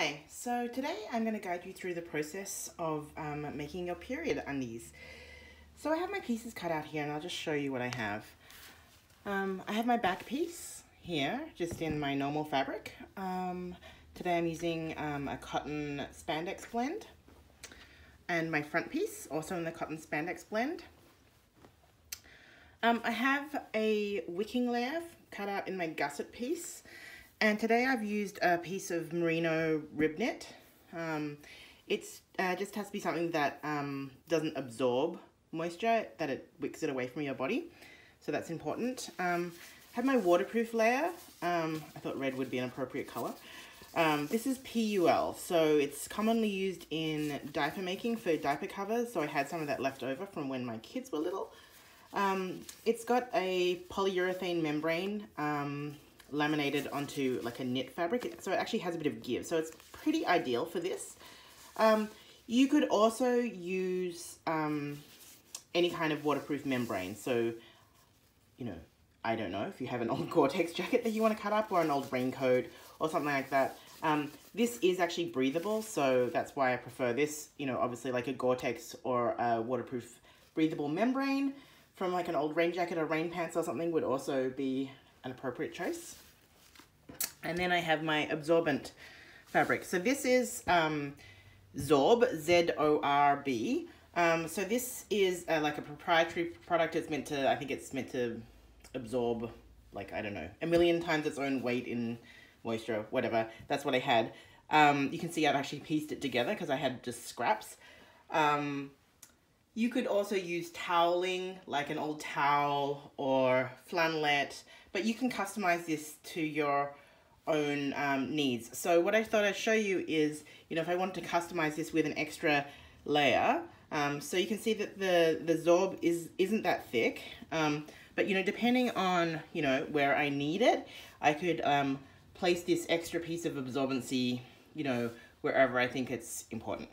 Hi, so today I'm going to guide you through the process of making your period undies. So I have my pieces cut out here and I'll just show you what I have. I have my back piece here, just in my normal fabric. Today I'm using a cotton spandex blend. And my front piece, also in the cotton spandex blend. I have a wicking layer cut out in my gusset piece. And today I've used a piece of merino rib knit. It's just has to be something that doesn't absorb moisture, that it wicks it away from your body. So that's important. I have my waterproof layer. I thought red would be an appropriate color. This is PUL, so it's commonly used in diaper making for diaper covers. So I had some of that left over from when my kids were little. It's got a polyurethane membrane laminated onto like a knit fabric, so it actually has a bit of give, so it's pretty ideal for this. You could also use any kind of waterproof membrane, so you know, I don't know, if you have an old Gore-Tex jacket that you want to cut up or an old raincoat or something like that. This is actually breathable, so that's why I prefer this. You know, obviously like a Gore-Tex or a waterproof breathable membrane from like an old rain jacket or rain pants or something would also be an appropriate choice. And then I have my absorbent fabric. So this is Zorb, Z-O-R-B. So this is like a proprietary product. It's meant to, I think it's meant to absorb, like, I don't know, 1,000,000 times its own weight in moisture, whatever. That's what I had. You can see I've actually pieced it together because I had just scraps. You could also use toweling, like an old towel or flannelette, but you can customize this to your own needs. So what I thought I'd show you is, you know, if I wanted to customize this with an extra layer, so you can see that the Zorb isn't that thick, but you know, depending on, you know, where I need it, I could place this extra piece of absorbency, you know, wherever I think it's important.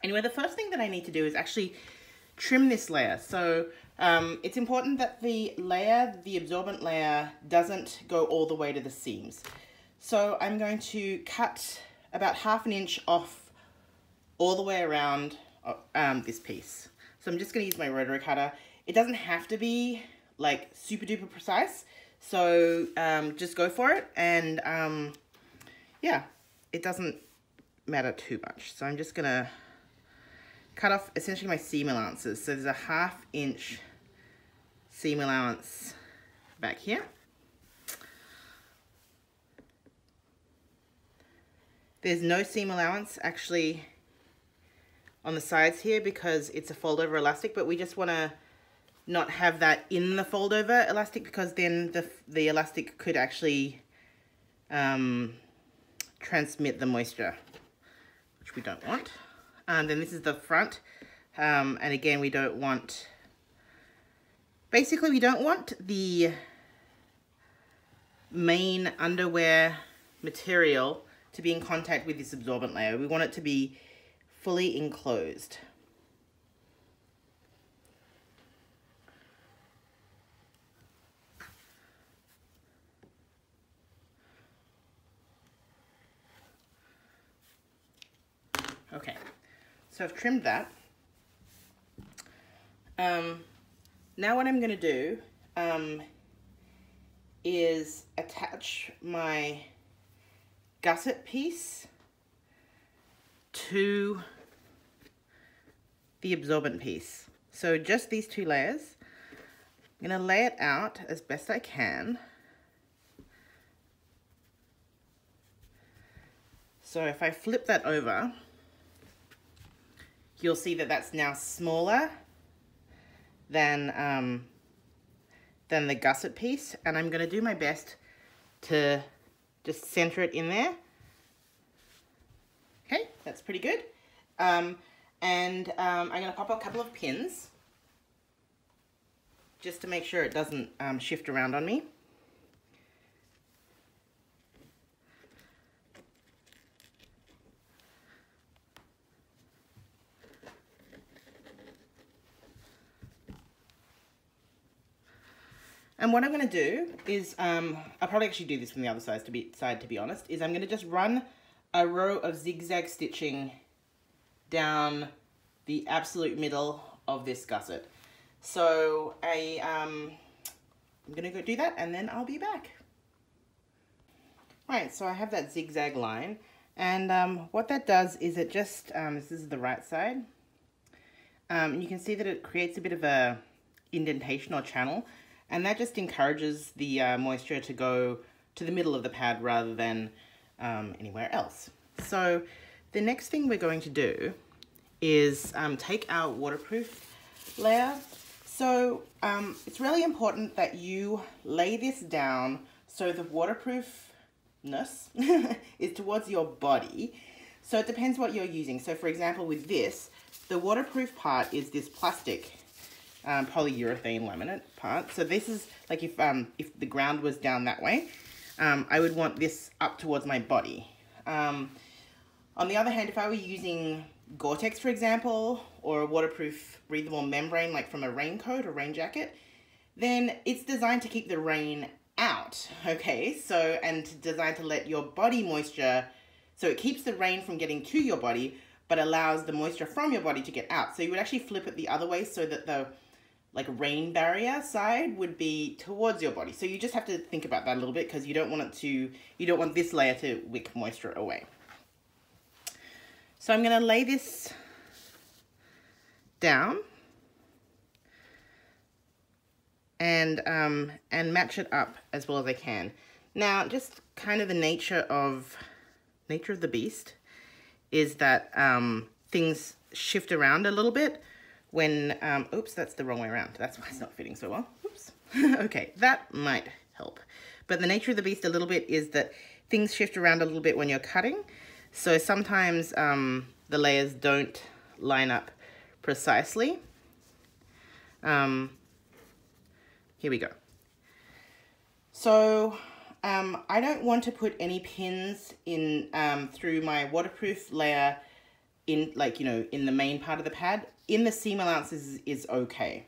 Anyway, the first thing that I need to do is actually trim this layer. So it's important that the absorbent layer, doesn't go all the way to the seams. So I'm going to cut about 1/2 inch off all the way around this piece. So I'm just going to use my rotary cutter. It doesn't have to be like super duper precise. So just go for it. And yeah, it doesn't matter too much. So I'm just going to cut off essentially my seam allowances. So there's a 1/2 inch seam allowance back here. There's no seam allowance actually on the sides here because it's a fold over elastic, but we just want to not have that in the fold over elastic because then the elastic could actually transmit the moisture, which we don't want. And then this is the front, and again, we don't want, basically we don't want the main underwear material to be in contact with this absorbent layer. We want it to be fully enclosed. Okay. So I've trimmed that. Now what I'm going to do is attach my gusset piece to the absorbent piece. So just these two layers. I'm going to lay it out as best I can. So if I flip that over, you'll see that that's now smaller than the gusset piece, and I'm going to do my best to just center it in there. Okay, that's pretty good. I'm going to pop a couple of pins just to make sure it doesn't shift around on me. And what I'm going to do is, I'll probably actually do this from the other side to be honest, is I'm going to just run a row of zigzag stitching down the absolute middle of this gusset. So I'm gonna go do that and then I'll be back. Right, so I have that zigzag line, and what that does is it just, this is the right side, and you can see that it creates a bit of a indentation or channel, and that just encourages the moisture to go to the middle of the pad rather than anywhere else. So the next thing we're going to do is take our waterproof layer. So it's really important that you lay this down so the waterproofness is towards your body. So it depends what you're using. So for example, with this, the waterproof part is this plastic polyurethane laminate part. So this is like if the ground was down that way, I would want this up towards my body. On the other hand, if I were using Gore-Tex, for example, or a waterproof breathable membrane like from a raincoat or rain jacket, then it's designed to keep the rain out, okay? So, and designed to let your body moisture, so it keeps the rain from getting to your body, but allows the moisture from your body to get out. So you would actually flip it the other way so that the like rain barrier side would be towards your body. So you just have to think about that a little bit because you don't want this layer to wick moisture away. So I'm going to lay this down and match it up as well as I can. Now, just kind of the nature of the beast is that things shift around a little bit when, oops, that's the wrong way around. That's why it's not fitting so well. Oops. Okay, that might help. But the nature of the beast a little bit is that things shift around a little bit when you're cutting. So sometimes the layers don't line up precisely. Here we go. So I don't want to put any pins in through my waterproof layer in, like, you know, in the main part of the pad. In the seam allowances is okay.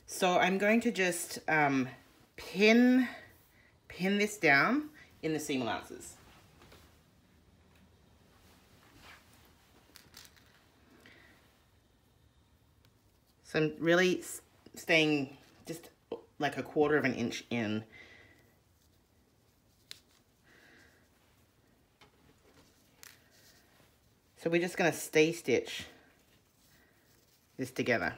So I'm going to just pin this down in the seam allowances. So I'm really staying just like a 1/4 of an inch in. So we're just going to stay stitch this together.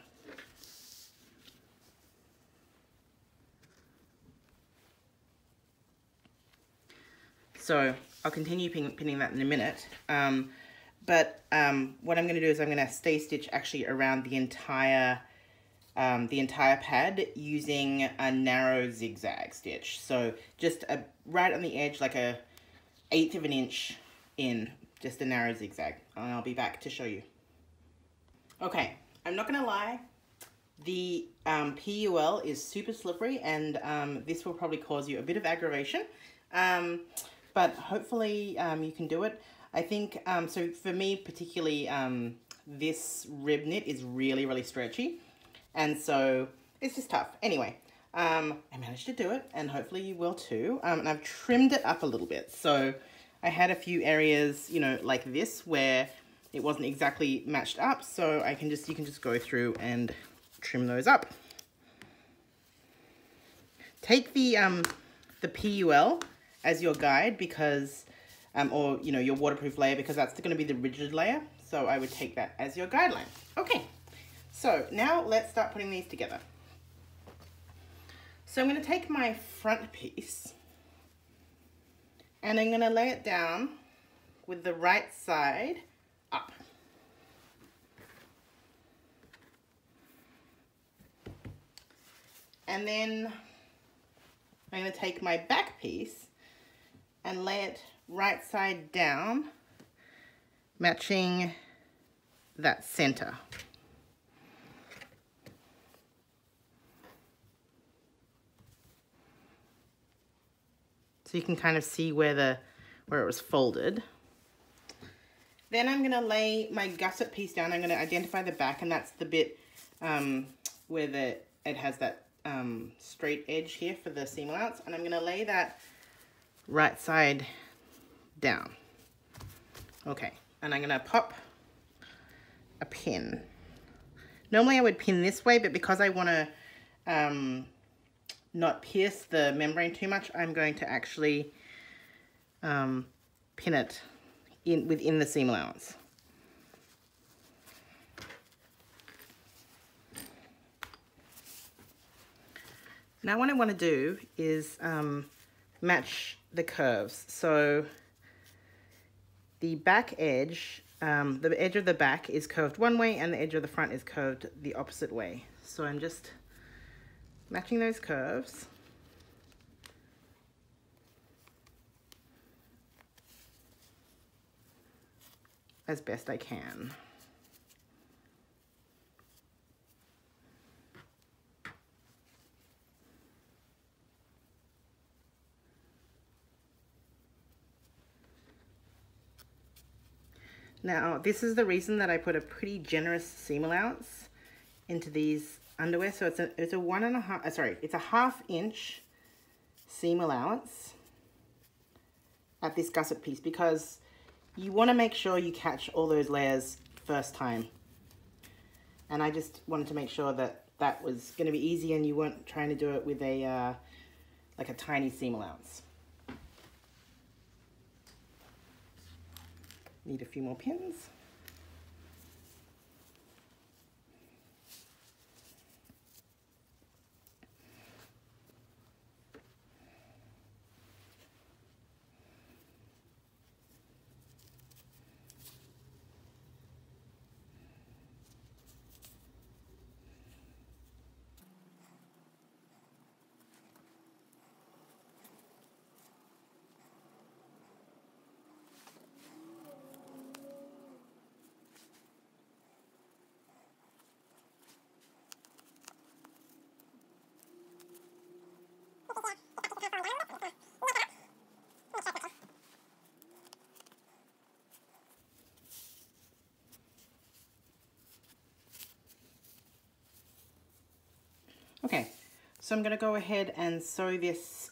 So I'll continue pinning that in a minute. But what I'm going to do is I'm going to stay stitch actually around the entire pad using a narrow zigzag stitch. So just right on the edge, like a 1/8 of an inch in, just a narrow zigzag. And I'll be back to show you. Okay, I'm not going to lie. The PUL is super slippery, and this will probably cause you a bit of aggravation. But hopefully you can do it. I think, so for me particularly, this rib knit is really, really stretchy. And so it's just tough. Anyway, I managed to do it, and hopefully you will too. And I've trimmed it up a little bit. So I had a few areas, you know, like this where it wasn't exactly matched up. So you can just go through and trim those up. Take the PUL as your guide because, or, you know, your waterproof layer, because that's going to be the rigid layer. So I would take that as your guideline. Okay, so now let's start putting these together. So I'm going to take my front piece and I'm going to lay it down with the right side up. And then I'm going to take my back piece and lay it right side down, matching that center. So you can kind of see where it was folded. Then I'm going to lay my gusset piece down. I'm going to identify the back, and that's the bit where it has that straight edge here for the seam allowance, and I'm going to lay that right side down. Okay, and I'm gonna pop a pin. Normally I would pin this way, but because I wanna not pierce the membrane too much, I'm going to actually pin it within the seam allowance. Now what I want to do is match the curves. So the back edge, the edge of the back is curved one way and the edge of the front is curved the opposite way. So I'm just matching those curves. As best I can. Now, this is the reason that I put a pretty generous seam allowance into these underwear. So it's a it's a half-inch seam allowance at this gusset piece, because you want to make sure you catch all those layers first time. And I just wanted to make sure that that was going to be easy and you weren't trying to do it with a like a tiny seam allowance. Need a few more pins. Okay, so I'm going to go ahead and sew this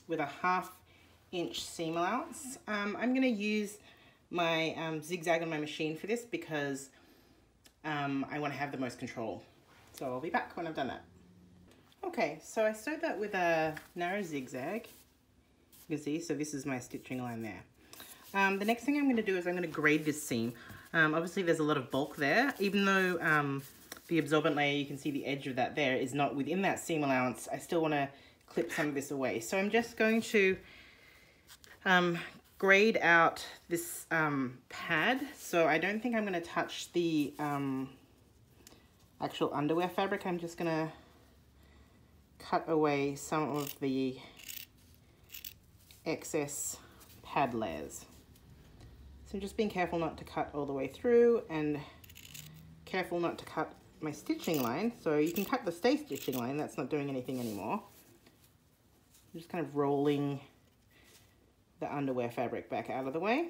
with a half-inch seam allowance. I'm going to use my zigzag on my machine for this because I want to have the most control. So I'll be back when I've done that. Okay, so I sewed that with a narrow zigzag. You can see, so this is my stitching line there. The next thing I'm going to do is I'm going to grade this seam. Obviously there's a lot of bulk there, even though the absorbent layer, you can see the edge of that there is not within that seam allowance. I still want to clip some of this away. So I'm just going to grade out this pad. So I don't think I'm going to touch the actual underwear fabric. I'm just going to cut away some of the excess pad layers. So just being careful not to cut all the way through and careful not to cut my stitching line. So you can cut the stay stitching line, that's not doing anything anymore. I'm just kind of rolling the underwear fabric back out of the way.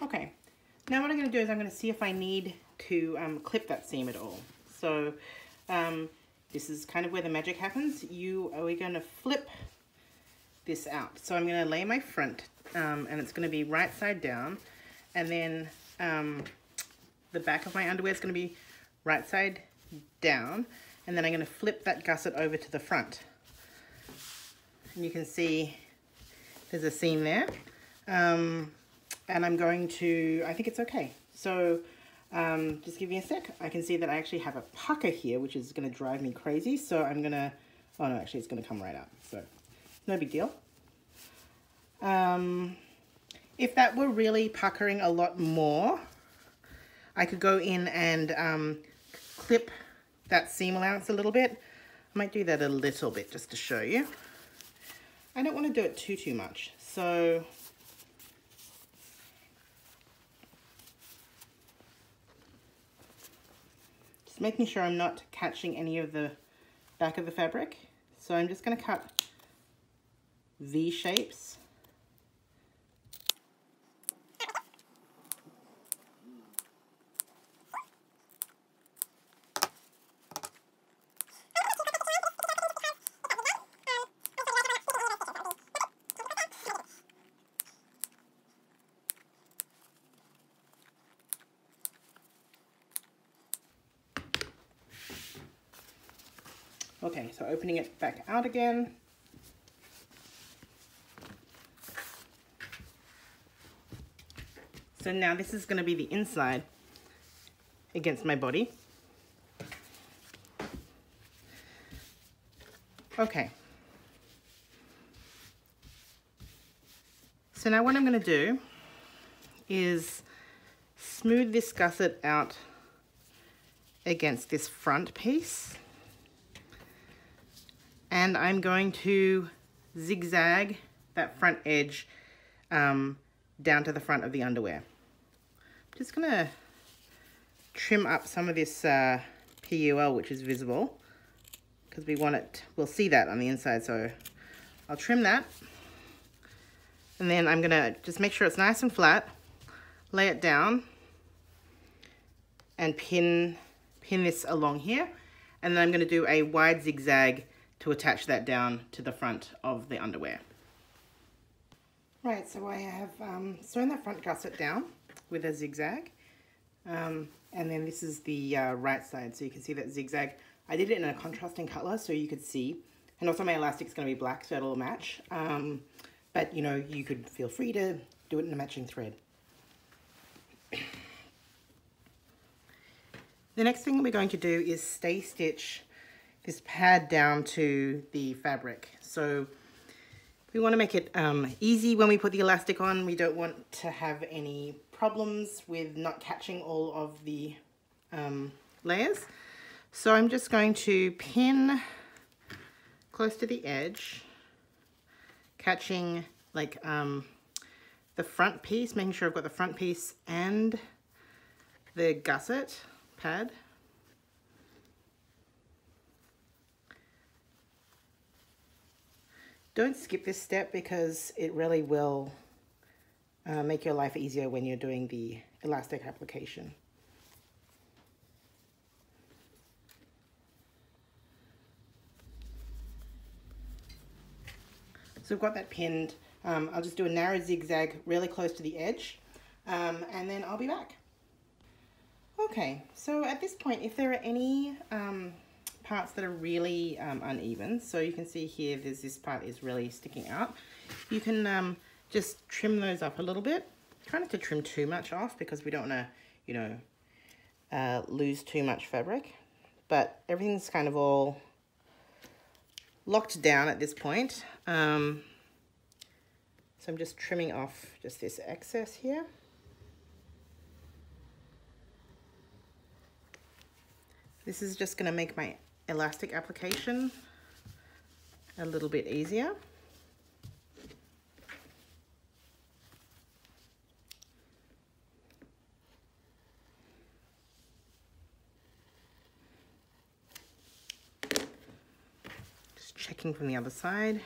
Okay, now what I'm going to do is I'm going to see if I need to clip that seam at all. So this is kind of where the magic happens. We're going to flip this out. So I'm going to lay my front and it's going to be right side down, and then the back of my underwear is going to be right side down, and then I'm going to flip that gusset over to the front. And you can see there's a seam there. And I'm going to, I think it's okay. So Just give me a sec. I can see that I actually have a pucker here, which is going to drive me crazy. So I'm going to, oh no, actually it's going to come right up. So no big deal. If that were really puckering a lot more, I could go in and clip that seam allowance a little bit. I might do that a little bit just to show you. I don't want to do it too much. So just making sure I'm not catching any of the back of the fabric. So I'm just going to cut V shapes. Okay, so opening it back out again. So now this is going to be the inside against my body. Okay. So now what I'm going to do is smooth this gusset out against this front piece. And I'm going to zigzag that front edge down to the front of the underwear. Just gonna trim up some of this PUL, which is visible, because we want it, we'll see that on the inside. So I'll trim that. And then I'm gonna just make sure it's nice and flat, lay it down, and pin this along here. And then I'm gonna do a wide zigzag to attach that down to the front of the underwear. Right, so I have sewn that front gusset down with a zigzag. And then this is the right side, so you can see that zigzag. I did it in a contrasting color so you could see. And also my elastic's gonna be black, so it'll match. But you know, you could feel free to do it in a matching thread. The next thing we're going to do is stay stitch this pad down to the fabric. So we want to make it easy when we put the elastic on. We don't want to have any problems with not catching all of the layers. So I'm just going to pin close to the edge, catching like the front piece, making sure I've got the front piece and the gusset pad. Don't skip this step because it really will make your life easier when you're doing the elastic application. So I've got that pinned. I'll just do a narrow zigzag really close to the edge, and then I'll be back. Okay, so at this point, if there are any parts that are really uneven, so you can see here there's this part is really sticking out, you can just trim those up a little bit. Try not to trim too much off because we don't want to, you know, lose too much fabric, but everything's kind of all locked down at this point. So I'm just trimming off just this excess here. This is just going to make my elastic application a little bit easier. Just checking from the other side.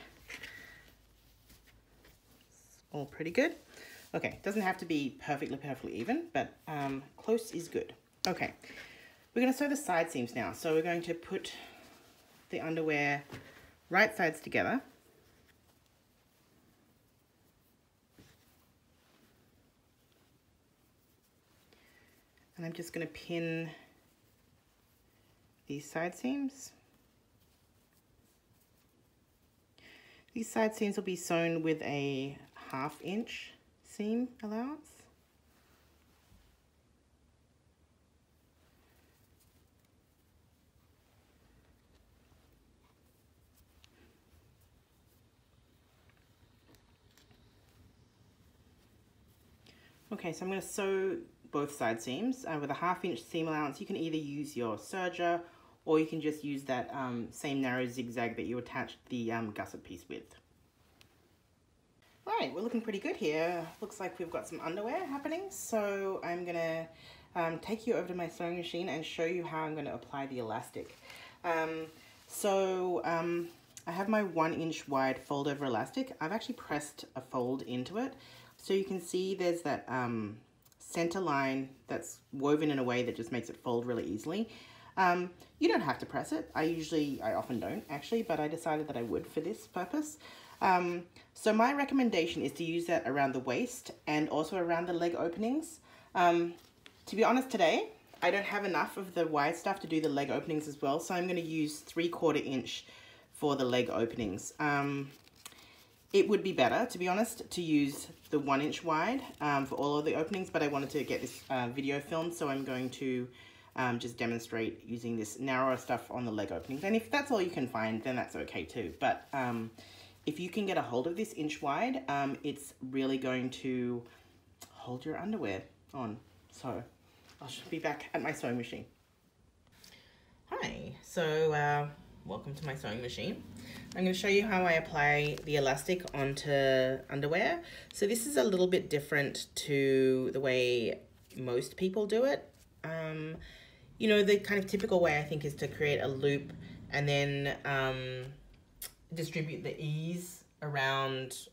It's all pretty good. Okay, doesn't have to be perfectly even, but close is good. Okay. We're going to sew the side seams now. So we're going to put the underwear right sides together. And I'm just going to pin these side seams. These side seams will be sewn with a 1/2 inch seam allowance. Okay, so I'm going to sew both side seams with a 1/2 inch seam allowance. You can either use your serger or you can just use that same narrow zigzag that you attached the gusset piece with. Right, we're looking pretty good here. Looks like we've got some underwear happening. So I'm going to take you over to my sewing machine and show you how I'm going to apply the elastic. I have my 1 inch wide fold over elastic. I've actually pressed a fold into it. So you can see there's that center line that's woven in a way that just makes it fold really easily. You don't have to press it. I often don't actually, but I decided that I would for this purpose. So my recommendation is to use that around the waist and also around the leg openings. To be honest today, I don't have enough of the wide stuff to do the leg openings as well, so I'm going to use 3/4 inch for the leg openings. It would be better, to be honest, to use the 1 inch wide for all of the openings, but I wanted to get this video filmed, so I'm going to just demonstrate using this narrower stuff on the leg openings. And if that's all you can find, then that's okay too. But if you can get a hold of this inch wide, it's really going to hold your underwear on. So I should be back at my sewing machine. Hi, so welcome to my sewing machine. I'm going to show you how I apply the elastic onto underwear. So this is a little bit different to the way most people do it. You know, the kind of typical way I think is to create a loop and then distribute the ease around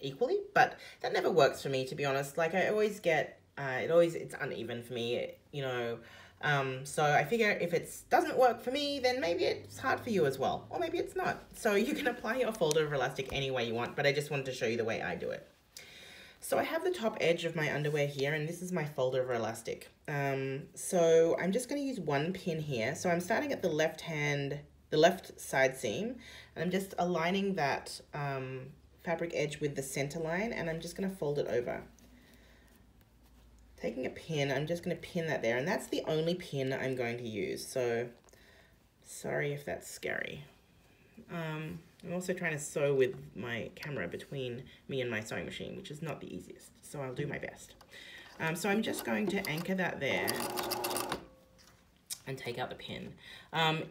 equally, but that never works for me, to be honest. Like I always get, it's uneven for me, you know. So I figure if it doesn't work for me, then maybe it's hard for you as well, or maybe it's not. So you can apply your fold over elastic any way you want, but I just wanted to show you the way I do it. So I have the top edge of my underwear here, and this is my fold over elastic. So I'm just going to use 1 pin here. So I'm starting at the left side seam, and I'm just aligning that fabric edge with the center line, and I'm just going to fold it over. Taking a pin, I'm just going to pin that there, and that's the only pin I'm going to use. So sorry if that's scary. I'm also trying to sew with my camera between me and my sewing machine, which is not the easiest, so I'll do my best. So I'm just going to anchor that there and take out the pin.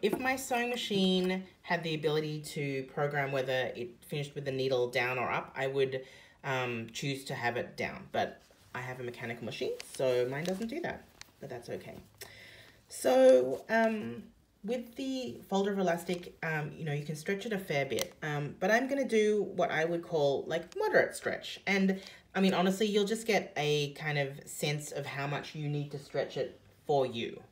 If my sewing machine had the ability to program whether it finished with the needle down or up, I would choose to have it down, but I have a mechanical machine, so mine doesn't do that, but that's okay. So with the fold over elastic, you know, you can stretch it a fair bit, but I'm going to do what I would call like moderate stretch. And I mean, honestly, you'll just get a kind of sense of how much you need to stretch it for you.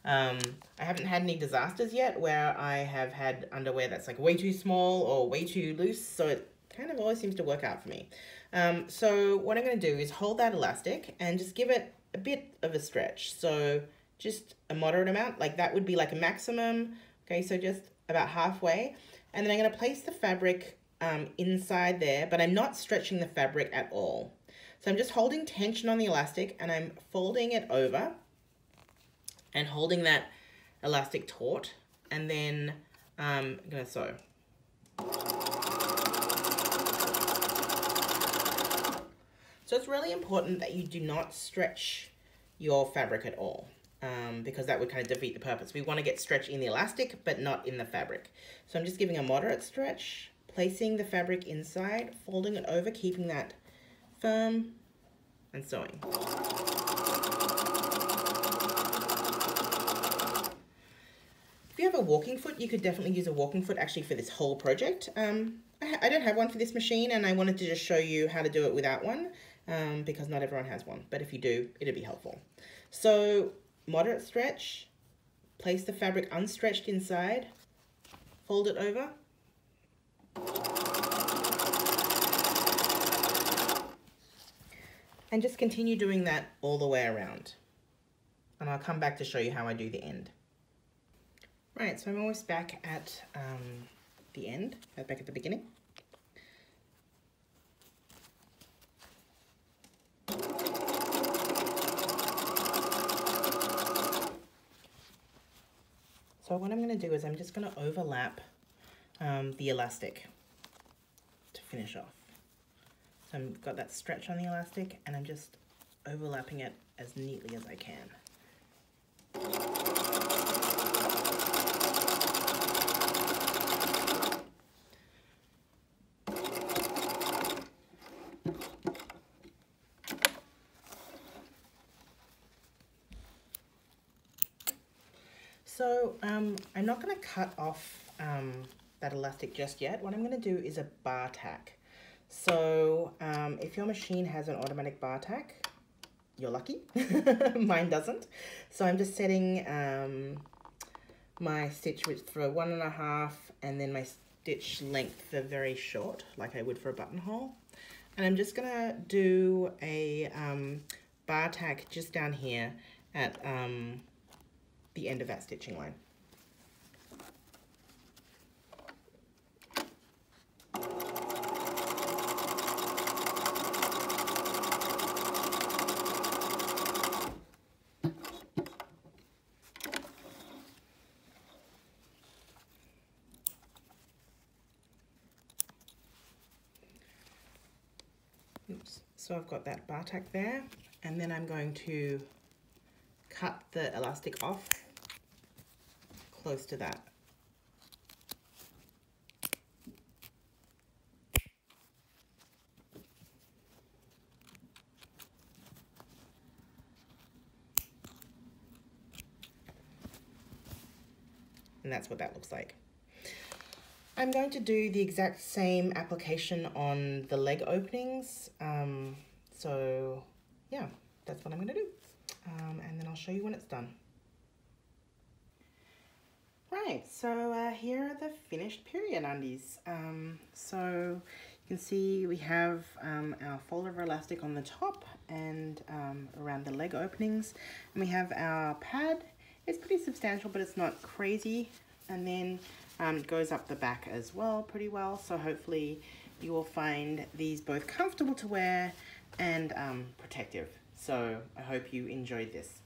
I haven't had any disasters yet where I have had underwear that's like way too small or way too loose, so it kind of always seems to work out for me. So what I'm going to do is hold that elastic and just give it a bit of a stretch. So just a moderate amount, like that would be like a maximum. Okay, so just about halfway. And then I'm going to place the fabric inside there, but I'm not stretching the fabric at all. So I'm just holding tension on the elastic and I'm folding it over and holding that elastic taut, and then I'm going to sew. So it's really important that you do not stretch your fabric at all, because that would kind of defeat the purpose. We want to get stretch in the elastic, but not in the fabric. So I'm just giving a moderate stretch, placing the fabric inside, folding it over, keeping that firm, and sewing. If you have a walking foot, you could definitely use a walking foot actually for this whole project. I don't have one for this machine, and I wanted to just show you how to do it without one, because not everyone has one, but if you do, it'd be helpful. So moderate stretch, place the fabric unstretched inside, fold it over, and just continue doing that all the way around. And I'll come back to show you how I do the end. Right, so I'm almost back at the end, back at the beginning. So what I'm going to do is I'm just going to overlap the elastic to finish off. So I've got that stretch on the elastic, and I'm just overlapping it as neatly as I can. So I'm not going to cut off that elastic just yet. What I'm going to do is a bar tack. So if your machine has an automatic bar tack, you're lucky. Mine doesn't. So I'm just setting my stitch width for 1.5 and then my stitch length for very short, like I would for a buttonhole. And I'm just going to do a bar tack just down here at the end of that stitching line. Oops. So I've got that bar tack there, and then I'm going to cut the elastic off close to that. And that's what that looks like. I'm going to do the exact same application on the leg openings. So yeah, that's what I'm going to do. And then I'll show you when it's done. Right, so here are the finished period undies. So you can see we have our fold over elastic on the top and around the leg openings. And we have our pad. It's pretty substantial, but it's not crazy. And then it goes up the back as well pretty well. So hopefully you will find these both comfortable to wear and protective. So I hope you enjoyed this.